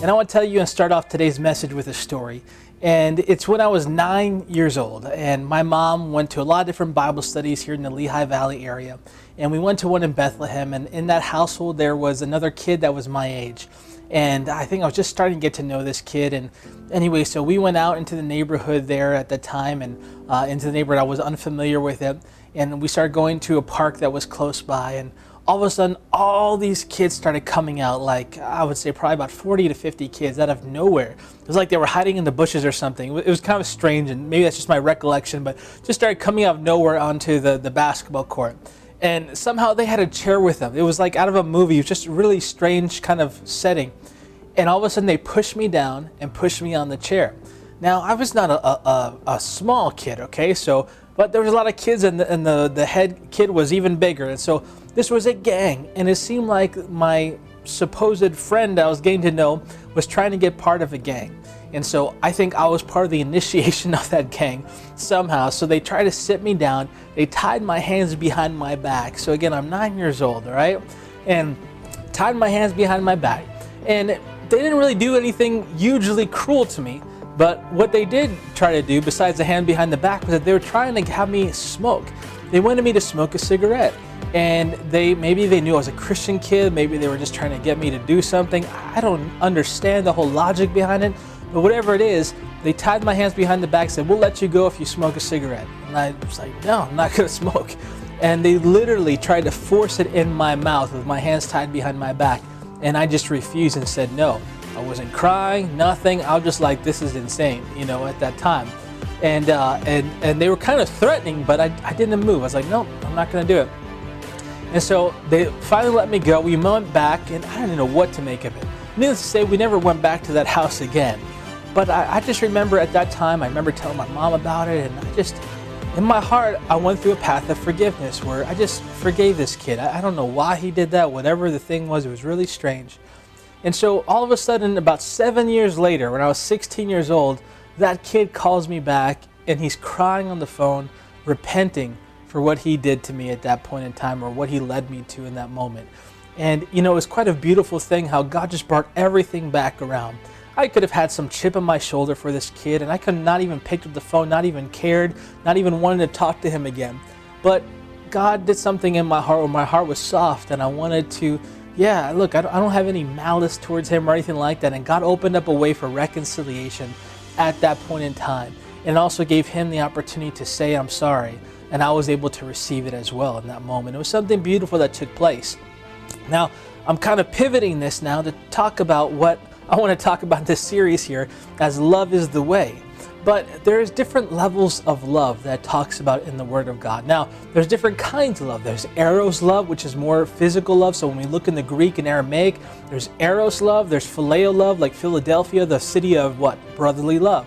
And I want to tell you and start off today's message with a story. And it's when I was 9 years old, and my mom went to a lot of different Bible studies here in the Lehigh Valley area. And we went to one in Bethlehem, and in that household there was another kid that was my age. And I think I was just starting to get to know this kid. And anyway, so we went out into the neighborhood there at the time, and into the neighborhood I was unfamiliar with it. And we started going to a park that was close by, and all of a sudden, all these kids started coming out, like I would say probably about 40 to 50 kids out of nowhere. It was like they were hiding in the bushes or something. It was kind of strange, and maybe that's just my recollection, but just started coming out of nowhere onto the basketball court. And somehow they had a chair with them. It was like out of a movie. It was just a really strange kind of setting. And all of a sudden, they pushed me down and pushed me on the chair. Now, I was not a small kid, okay? But there was a lot of kids, and the head kid was even bigger. And so this was a gang, and it seemed like my supposed friend I was getting to know was trying to get part of a gang. And so I think I was part of the initiation of that gang somehow. So they tried to sit me down. They tied my hands behind my back. So again, I'm 9 years old, all right? And tied my hands behind my back. And they didn't really do anything hugely cruel to me. But what they did try to do, besides the hand behind the back, was that they were trying to have me smoke. They wanted me to smoke a cigarette. And maybe they knew I was a Christian kid. Maybe they were just trying to get me to do something. I don't understand the whole logic behind it. But whatever it is, they tied my hands behind the back and said, "We'll let you go if you smoke a cigarette." And I was like, "No, I'm not going to smoke." And they literally tried to force it in my mouth with my hands tied behind my back. And I just refused and said no. I wasn't crying, nothing. I was just like, this is insane, at that time. And they were kind of threatening, but I didn't move. I was like, no, I'm not going to do it. And so they finally let me go. We went back, and I didn't know what to make of it. Needless to say, we never went back to that house again. But I just remember at that time, I remember telling my mom about it, and in my heart, I went through a path of forgiveness where I just forgave this kid. I don't know why he did that. Whatever the thing was, it was really strange. And so all of a sudden, about 7 years later, when I was 16 years old, that kid calls me back, and he's crying on the phone, repenting for what he did to me at that point in time, or what he led me to in that moment. And it was quite a beautiful thing how God just brought everything back around. I could have had some chip on my shoulder for this kid, and I could not even picked up the phone, not even cared, not even wanted to talk to him again. But God did something in my heart where my heart was soft, and I wanted to, look, I don't have any malice towards him or anything like that. And God opened up a way for reconciliation at that point in time, and also gave him the opportunity to say, "I'm sorry." And I was able to receive it as well in that moment. It was something beautiful that took place. Now, I'm kind of pivoting this now to talk about what I want to talk about in this series here as love is the way. But there's different levels of love that it talks about in the Word of God. Now, there's different kinds of love. There's eros love, which is more physical love. So when we look in the Greek and Aramaic, there's eros love. There's phileo love, like Philadelphia, the city of what? Brotherly love.